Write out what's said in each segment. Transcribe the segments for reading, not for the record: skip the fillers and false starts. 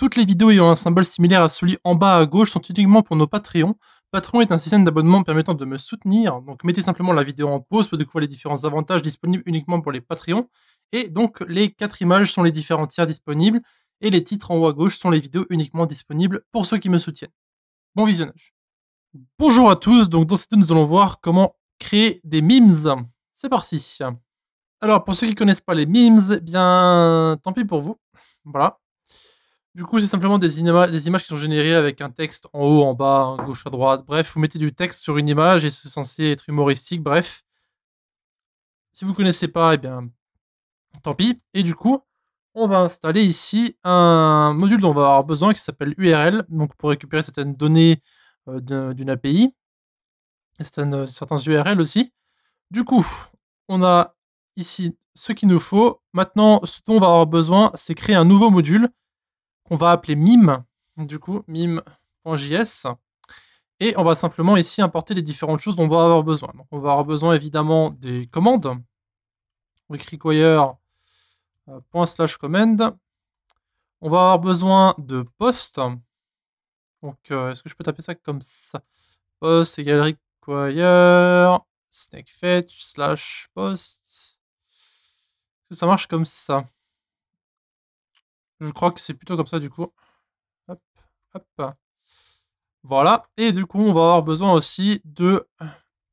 toutes les vidéos ayant un symbole similaire à celui en bas à gauche sont uniquement pour nos Patreons. Patreon est un système d'abonnement permettant de me soutenir. Donc mettez simplement la vidéo en pause pour découvrir les différents avantages disponibles uniquement pour les Patreons. Et donc les 4 images sont les différents tiers disponibles. Et les titres en haut à gauche sont les vidéos uniquement disponibles pour ceux qui me soutiennent. Bon visionnage. Bonjour à tous, donc dans cette vidéo nous allons voir comment créer des memes. C'est parti. Alors pour ceux qui ne connaissent pas les memes, eh bien tant pis pour vous. Voilà. Du coup c'est simplement des images qui sont générées avec un texte en haut, en bas, à gauche, à droite. Bref, vous mettez du texte sur une image et c'est censé être humoristique, bref. Si vous ne connaissez pas, eh bien tant pis. Et du coup, on va installer ici un module dont on va avoir besoin qui s'appelle URL, donc pour récupérer certaines données d'une API, et certains URL aussi. Du coup, on a ici ce qu'il nous faut. Maintenant, ce dont on va avoir besoin, c'est créer un nouveau module qu'on va appeler meme, du coup, meme.js. Et on va simplement ici importer les différentes choses dont on va avoir besoin. Donc on va avoir besoin évidemment des commandes. On écrit require ./command. On va avoir besoin de post. Donc est-ce que je peux taper ça comme ça? Post égale require snakefetch / post. Est-ce que ça marche comme ça? Je crois que c'est plutôt comme ça du coup. Hop, hop. Voilà. Et du coup, on va avoir besoin aussi de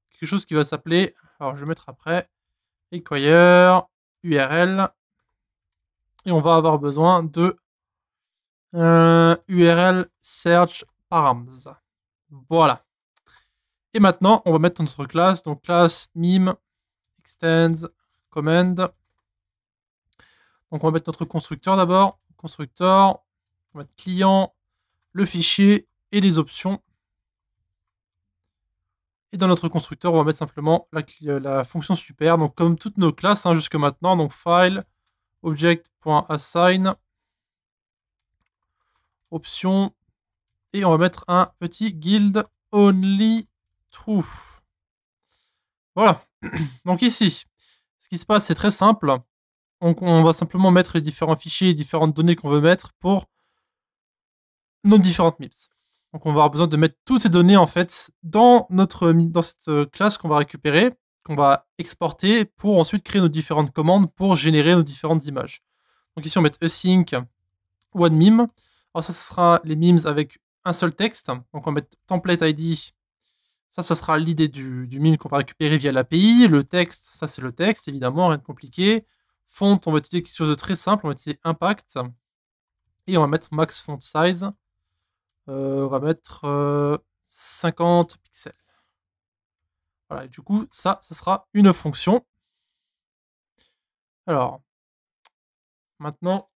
quelque chose qui va s'appeler, alors je vais mettre après, require URL. Et on va avoir besoin de URL search params. Voilà. Et maintenant, on va mettre notre classe, donc classe meme extends command. Donc on va mettre notre constructeur d'abord. Constructeur, on va mettre client, le fichier et les options. Et dans notre constructeur, on va mettre simplement la fonction super. Donc comme toutes nos classes jusque maintenant, donc file, object.assign, option, et on va mettre un petit guild only true. Voilà. Donc ici, ce qui se passe, c'est très simple. On va simplement mettre les différents fichiers et différentes données qu'on veut mettre pour nos différentes memes. Donc on va avoir besoin de mettre toutes ces données en fait dans cette classe qu'on va récupérer, qu'on va exporter pour ensuite créer nos différentes commandes pour générer nos différentes images. Donc ici on met async one meme. Alors ça, ce sera les memes avec un seul texte. Donc on va mettre template ID. Ça sera l'idée du meme qu'on va récupérer via l'API. Le texte, ça c'est le texte, évidemment, rien de compliqué. Font, on va utiliser quelque chose de très simple. On va utiliser impact. Et on va mettre max font size. On va mettre 50 pixels. Voilà, et du coup, ça sera une fonction. Alors, maintenant,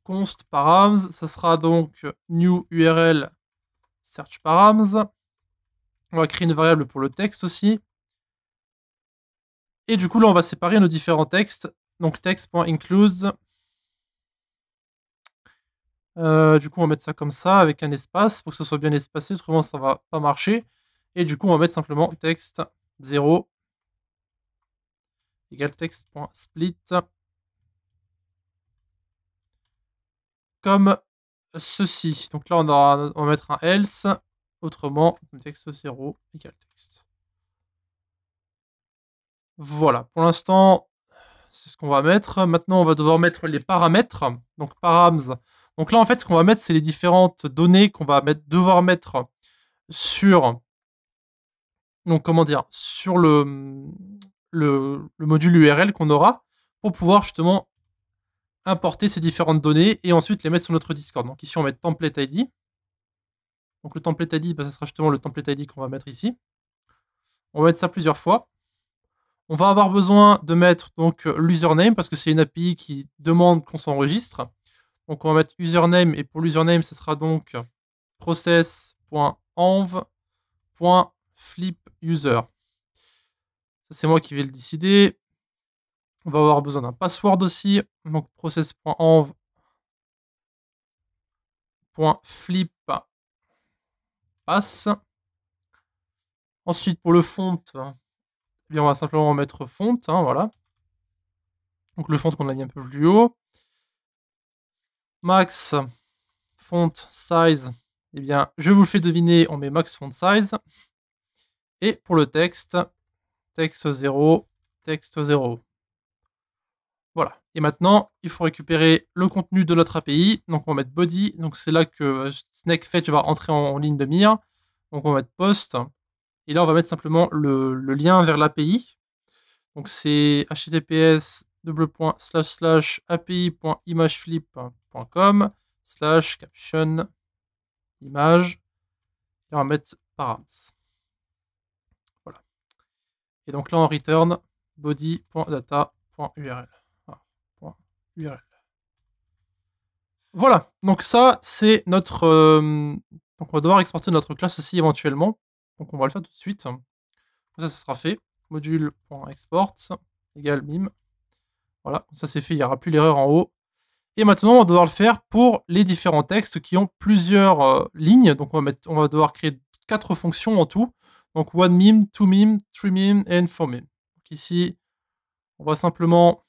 const params, ça sera donc new URL search params. On va créer une variable pour le texte aussi. Et du coup, là, on va séparer nos différents textes. Donc, text.includes. Du coup, on va mettre ça comme ça, avec un espace, pour que ce soit bien espacé, autrement ça va pas marcher. Et du coup, on va mettre simplement text 0 égale text.split. Comme ceci. Donc là, on va mettre un else. Autrement, text 0 égale text. Voilà, pour l'instant, c'est ce qu'on va mettre. Maintenant, on va devoir mettre les paramètres. Donc, params. Donc là, en fait, ce qu'on va mettre, c'est les différentes données qu'on va devoir mettre sur... Donc, comment dire, sur le module URL qu'on aura pour pouvoir justement importer ces différentes données et ensuite les mettre sur notre Discord. Donc ici, on va mettre template ID. Donc le template ID, ça sera justement le template ID qu'on va mettre ici. On va mettre ça plusieurs fois. On va avoir besoin de mettre donc l'username parce que c'est une API qui demande qu'on s'enregistre. Donc on va mettre username et pour l'username, ce sera donc process.env.flipuser. Ça, c'est moi qui vais le décider. On va avoir besoin d'un password aussi. Donc process.env.flip passe. Ensuite, pour le font, eh bien, on va simplement mettre font. Voilà. Donc le font qu'on a mis un peu plus haut. Max font size, eh bien, je vous le fais deviner, on met max font size. Et pour le texte, texte 0, texte 0. Voilà. Et maintenant, il faut récupérer le contenu de notre API. Donc, on va mettre body. Donc, c'est là que SnakeFetch va entrer en ligne de mire. Donc, on va mettre post. Et là, on va mettre simplement le lien vers l'API. Donc, c'est https://api.imageflip.com/caption image. Et on va mettre params. Voilà. Et donc là, on return body.data.url. URL. Voilà, donc ça c'est notre... donc on va devoir exporter notre classe aussi éventuellement. Donc on va le faire tout de suite. Comme ça sera fait. Module.export égale mime. Voilà, ça c'est fait, il n'y aura plus l'erreur en haut. Et maintenant on va devoir le faire pour les différents textes qui ont plusieurs lignes. Donc on va devoir créer 4 fonctions en tout. Donc one meme, two meme, three meme and four meme. Donc ici, on va simplement...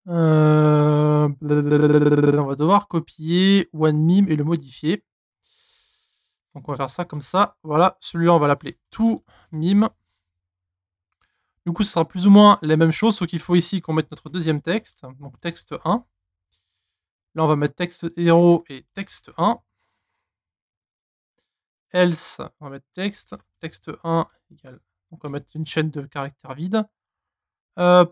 on va devoir copier OneMeme et le modifier. Donc on va faire ça comme ça. Voilà, celui-là on va l'appeler toMeme. Du coup, ce sera plus ou moins la même chose, sauf qu'il faut ici qu'on mette notre deuxième texte, donc texte 1. Là, on va mettre texte 0 et texte 1. Else, on va mettre texte 1 égale. Donc on va mettre une chaîne de caractères vides.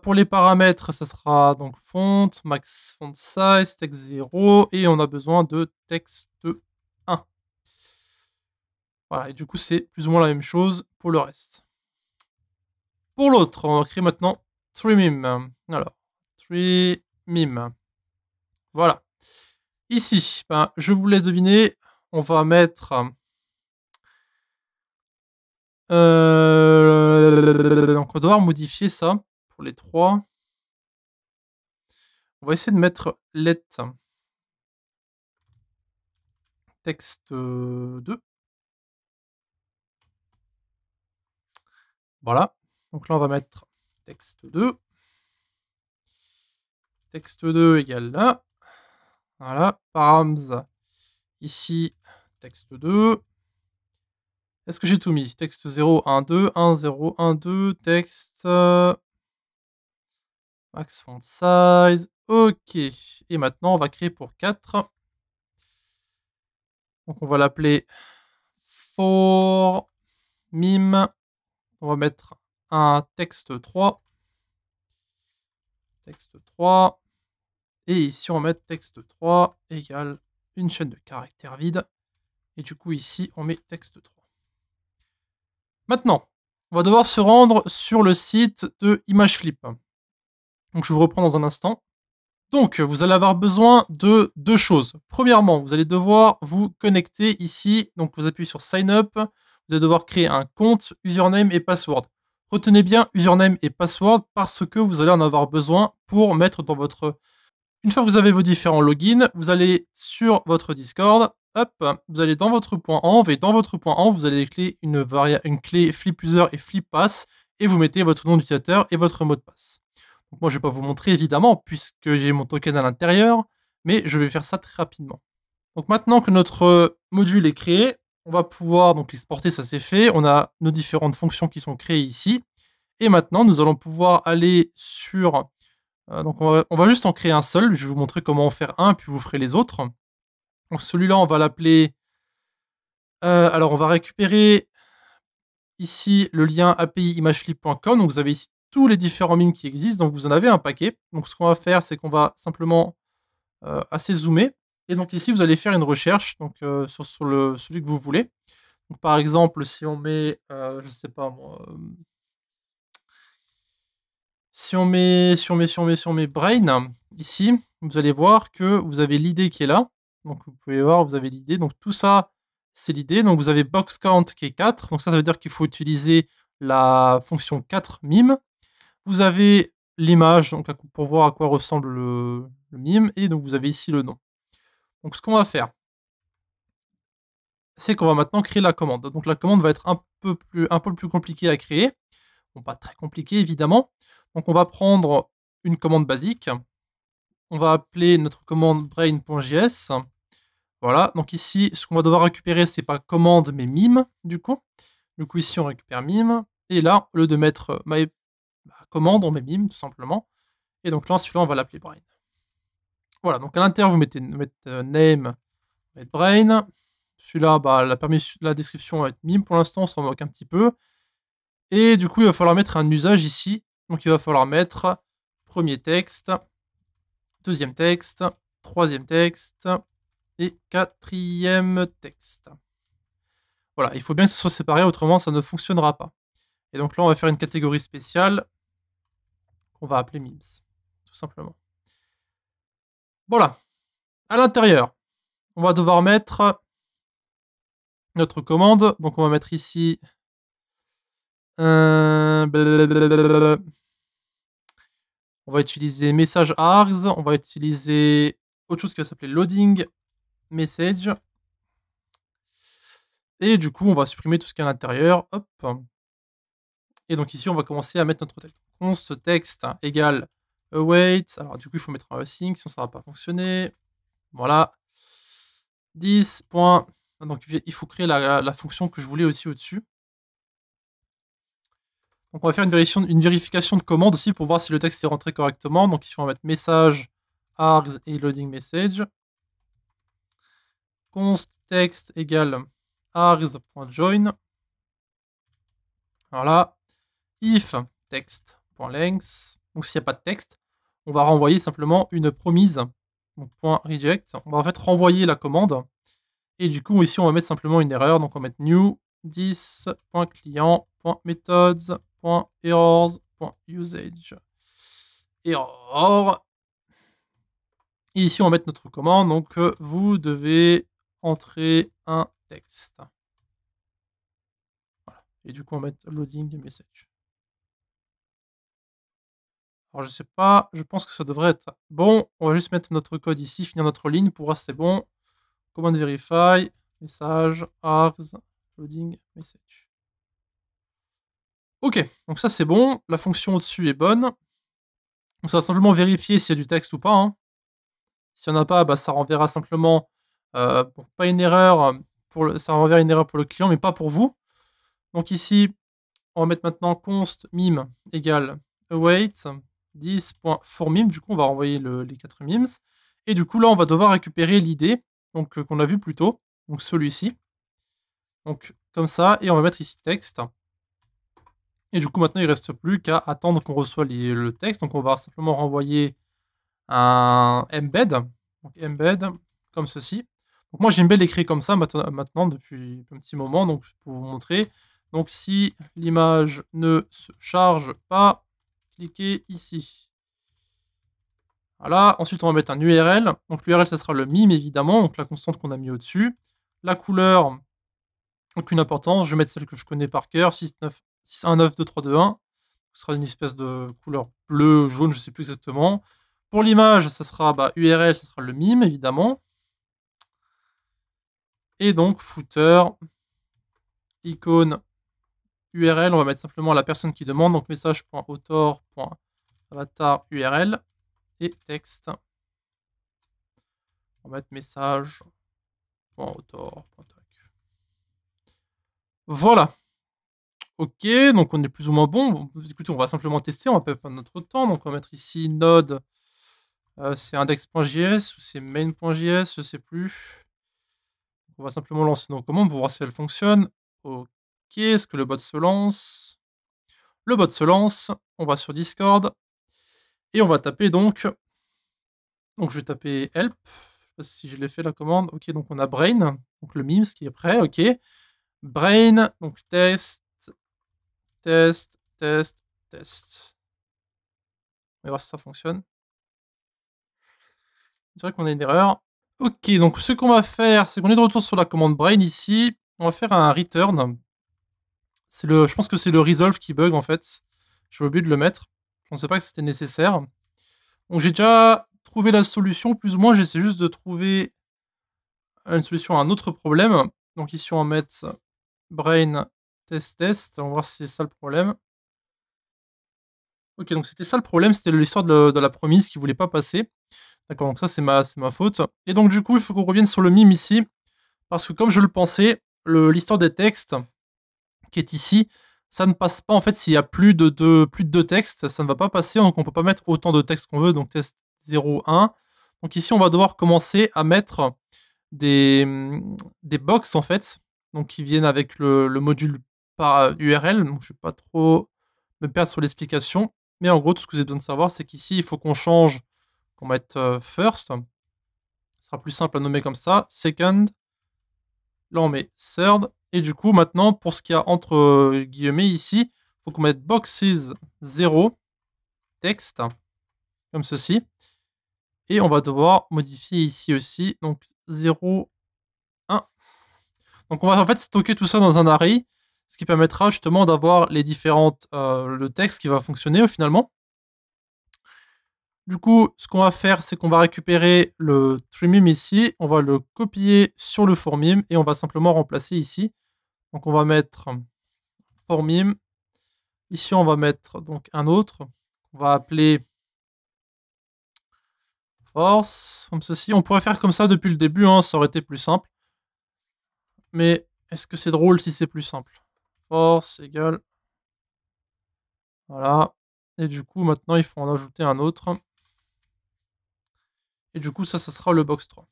Pour les paramètres, ça sera donc font, max font size, texte 0, et on a besoin de texte 1. Voilà, et du coup, c'est plus ou moins la même chose pour le reste. Pour l'autre, on va créer maintenant TreeMeme. Alors, TreeMeme. Voilà. Ici, ben, je vous laisse deviner, on va mettre... donc on va devoir modifier ça pour les 3. On va essayer de mettre let texte 2. Voilà. Donc là, on va mettre texte 2. Texte 2 égale là. Voilà. Params. Ici, texte 2. Est-ce que j'ai tout mis? Texte 0, 1, 2, 1, 0, 1, 2, texte... max font size. Ok. Et maintenant, on va créer pour 4. Donc, on va l'appeler for meme. On va mettre un texte 3. Texte 3. Et ici, on va mettre texte 3 égale une chaîne de caractères vide. Et du coup, ici, on met texte 3. Maintenant, on va devoir se rendre sur le site de ImageFlip. Donc, je vous reprends dans un instant. Donc, vous allez avoir besoin de 2 choses. Premièrement, vous allez devoir vous connecter ici. Donc, vous appuyez sur Sign Up. Vous allez devoir créer un compte, username et password. Retenez bien username et password parce que vous allez en avoir besoin pour mettre dans votre... Une fois que vous avez vos différents logins, vous allez sur votre Discord. Hop, vous allez dans votre point env et dans votre point env, vous allez créer une clé FlipUser et FlipPass et vous mettez votre nom d'utilisateur et votre mot de passe. Donc moi, je ne vais pas vous montrer évidemment puisque j'ai mon token à l'intérieur, mais je vais faire ça très rapidement. Donc maintenant que notre module est créé, on va pouvoir donc l'exporter, ça c'est fait. On a nos différentes fonctions qui sont créées ici. Et maintenant, nous allons pouvoir aller sur... donc on va juste en créer un seul. Je vais vous montrer comment en faire un, puis vous ferez les autres. Donc celui-là, on va l'appeler... alors on va récupérer ici le lien API imageflip.com. Donc vous avez ici tous les différents mimes qui existent. Donc vous en avez un paquet. Donc ce qu'on va faire, c'est qu'on va simplement assez zoomer. Et donc ici, vous allez faire une recherche donc, sur celui que vous voulez. Donc par exemple, si on met, je sais pas moi... Si on met Brain, ici, vous allez voir que vous avez l'idée qui est là. Donc vous pouvez voir, vous avez l'idée. Donc tout ça, c'est l'idée. Donc vous avez box count qui est 4. Donc ça veut dire qu'il faut utiliser la fonction 4 mime. Vous avez l'image donc pour voir à quoi ressemble le mime. Et donc vous avez ici le nom. Donc ce qu'on va faire, c'est qu'on va maintenant créer la commande. Donc la commande va être un peu plus compliquée à créer. Bon, pas très compliqué évidemment. Donc on va prendre une commande basique. on va appeler notre commande brain.js. Voilà, donc ici, ce qu'on va devoir récupérer, c'est pas commande, mais mime, du coup. Du coup, ici, on récupère mime. Et là, au lieu de mettre commande, on met mime, tout simplement. Et donc là, celui-là, on va l'appeler brain. Voilà, donc à l'intérieur, vous mettez name, vous mettez brain. Celui-là, la description va être mime. Pour l'instant, on s'en moque un petit peu. Et du coup, il va falloir mettre un usage ici. Donc, il va falloir mettre premier texte, deuxième texte, troisième texte et quatrième texte. Voilà, il faut bien que ce soit séparé, autrement ça ne fonctionnera pas. Et donc là, on va faire une catégorie spéciale qu'on va appeler memes, tout simplement. Voilà. À l'intérieur, on va devoir mettre notre commande. Donc on va mettre ici on va utiliser message args, on va utiliser autre chose qui va s'appeler loading message. Et du coup, on va supprimer tout ce qui est à l'intérieur. Hop. Et donc ici, on va commencer à mettre notre texte. Const texte égale await. Alors du coup, il faut mettre un async, sinon ça ne va pas fonctionner. Voilà. 10. Donc il faut créer la fonction que je voulais aussi au-dessus. Donc on va faire une vérification de commande aussi pour voir si le texte est rentré correctement. Donc ici, on va mettre message args et loading message. Const texte égale args.join. Voilà. If text.length. Donc s'il n'y a pas de texte, on va renvoyer simplement une promise. Donc .reject. On va en fait renvoyer la commande. Et du coup, ici, on va mettre simplement une erreur. Donc on va mettre new 10.client.methods.errors.usage. Error. Et ici, on va mettre notre commande. Donc vous devez entrer un texte. Voilà. Et du coup, on va mettre loading message. Alors je sais pas, je pense que ça devrait être bon. On va juste mettre notre code ici, finir notre ligne pour voir si c'est bon. Command verify, message, args, loading, message. Ok, donc ça c'est bon. La fonction au-dessus est bonne. Donc ça va simplement vérifier s'il y a du texte ou pas. Hein. S'il n'y en a pas, ça renverra simplement pas une erreur. Ça renverra une erreur pour le client, mais pas pour vous. Donc ici, on va mettre maintenant const mime égale await 10.forMeme. Du coup, on va renvoyer les 4 memes. Et du coup, là, on va devoir récupérer l'id qu'on a vu plus tôt. Donc celui-ci. Donc comme ça. Et on va mettre ici texte. Et du coup, maintenant, il ne reste plus qu'à attendre qu'on reçoive le texte. Donc on va simplement renvoyer un embed. Donc embed, comme ceci. Donc moi, j'ai une belle écrit comme ça maintenant depuis un petit moment. Donc pour vous montrer. Donc si l'image ne se charge pas, cliquez ici. Voilà, ensuite on va mettre un URL. Donc l'URL, ça sera le mime évidemment, donc la constante qu'on a mis au-dessus. La couleur, aucune importance, je vais mettre celle que je connais par cœur, 6192321. Ce sera une espèce de couleur bleu, jaune, je ne sais plus exactement. Pour l'image, ça sera URL, ça sera le mime évidemment. Et donc footer, icône, URL, on va mettre simplement la personne qui demande, donc message.author.avatar URL et texte. On va mettre message.author.tac. Voilà. Ok, donc on est plus ou moins bon. Écoutez, on va simplement tester, on va pas perdre notre temps. Donc on va mettre ici node, c'est index.js ou c'est main.js, je sais plus. On va simplement lancer nos commandes pour voir si elles fonctionnent. Ok, est-ce que le bot se lance? Le bot se lance, on va sur Discord et on va taper donc je vais taper help. Je sais pas si je l'ai fait la commande. Ok, donc on a brain, donc le memes qui est prêt. Ok, brain, donc test. On va voir si ça fonctionne. Je dirais qu'on a une erreur. Ok, donc ce qu'on va faire, c'est qu'on est de retour sur la commande brain ici. On va faire un return. Je pense que c'est le resolve qui bug en fait. J'ai oublié de le mettre. Je ne pensais pas que c'était nécessaire. Donc j'ai déjà trouvé la solution, plus ou moins. J'essaie juste de trouver une solution à un autre problème. Donc ici on va mettre brain test. On va voir si c'est ça le problème. Ok, donc c'était ça le problème, c'était l'histoire de la promise qui voulait pas passer. D'accord, donc ça c'est ma faute. Et donc du coup, il faut qu'on revienne sur le mime ici, parce que comme je le pensais, l'histoire des textes qui est ici, ça ne passe pas en fait s'il y a plus de 2 textes, ça ne va pas passer, donc on peut pas mettre autant de textes qu'on veut, donc test 0, 1. Donc ici, on va devoir commencer à mettre des, des box en fait, donc qui viennent avec le module par URL, donc je vais pas trop me perdre sur l'explication. Mais en gros, tout ce que vous avez besoin de savoir, c'est qu'ici, il faut qu'on change, qu'on mette first, ce sera plus simple à nommer comme ça, second, là on met third, et du coup maintenant pour ce qu'il y a entre guillemets ici, il faut qu'on mette boxes 0 texte, comme ceci, et on va devoir modifier ici aussi, donc 0, 1. Donc on va en fait stocker tout ça dans un array, ce qui permettra justement d'avoir les différentes, le texte qui va fonctionner finalement. Du coup, ce qu'on va faire, c'est qu'on va récupérer le trimim ici, on va le copier sur le formim et on va simplement remplacer ici. Donc on va mettre formim. Ici, on va mettre donc un autre. On va appeler force, comme ceci. On pourrait faire comme ça depuis le début, hein, ça aurait été plus simple. Mais est-ce que c'est drôle si c'est plus simple? Force égale. Voilà. Et du coup, maintenant, il faut en ajouter un autre. Et du coup, ça sera le box 3.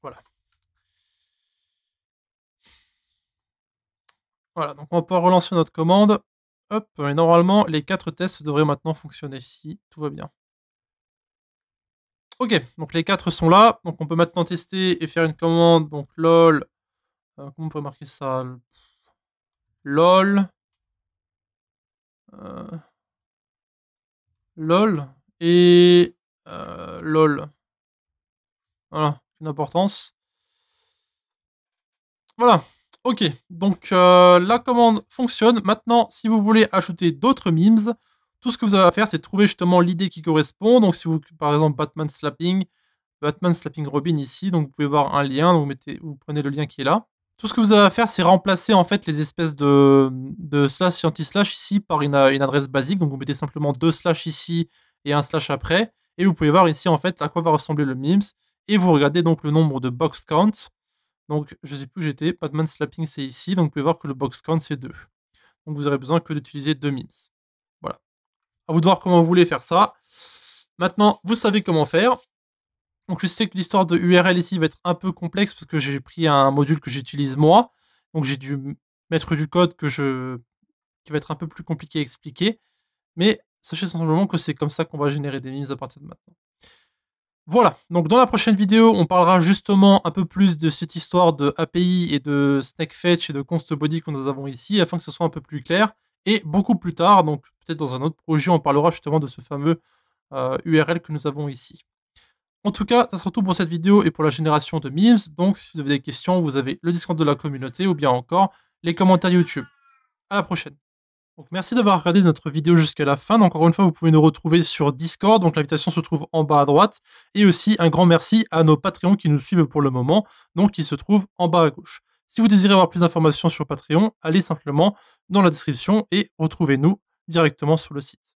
Voilà. Voilà, donc on va pouvoir relancer notre commande. Hop, et normalement, les 4 tests devraient maintenant fonctionner si tout va bien. Ok, donc les 4 sont là. Donc on peut maintenant tester et faire une commande. Donc lol. Comment on peut marquer ça? Lol. LOL et LOL. Voilà, une importance. Voilà, ok. Donc la commande fonctionne. Maintenant, si vous voulez ajouter d'autres memes, tout ce que vous avez à faire, c'est trouver justement l'idée qui correspond. Donc si vous, par exemple, Batman slapping Robin ici, donc vous pouvez voir un lien, donc vous prenez le lien qui est là. Tout ce que vous avez à faire, c'est remplacer en fait les espèces de slash et anti-slash ici par une adresse basique. Donc vous mettez simplement 2 slash ici et un slash après. Et vous pouvez voir ici en fait à quoi va ressembler le memes. Et vous regardez donc le nombre de box count. Donc je sais plus où j'étais. Batman slapping c'est ici. Donc vous pouvez voir que le box count c'est 2. Donc vous aurez besoin que d'utiliser 2 memes. Voilà. À vous de voir comment vous voulez faire ça. Maintenant, vous savez comment faire. Donc je sais que l'histoire de URL ici va être un peu complexe parce que j'ai pris un module que j'utilise moi. Donc j'ai dû mettre du code qui va être un peu plus compliqué à expliquer. Mais sachez simplement que c'est comme ça qu'on va générer des memes à partir de maintenant. Voilà, donc dans la prochaine vidéo, on parlera justement un peu plus de cette histoire de API et de SnakeFetch et de ConstBody que nous avons ici, afin que ce soit un peu plus clair. Et beaucoup plus tard, donc peut-être dans un autre projet, on parlera justement de ce fameux URL que nous avons ici. En tout cas, ça sera tout pour cette vidéo et pour la génération de memes. Donc, si vous avez des questions, vous avez le Discord de la communauté ou bien encore les commentaires YouTube. À la prochaine. Donc, merci d'avoir regardé notre vidéo jusqu'à la fin. Encore une fois, vous pouvez nous retrouver sur Discord. Donc, l'invitation se trouve en bas à droite. Et aussi, un grand merci à nos Patreons qui nous suivent pour le moment. Donc, qui se trouvent en bas à gauche. Si vous désirez avoir plus d'informations sur Patreon, allez simplement dans la description et retrouvez-nous directement sur le site.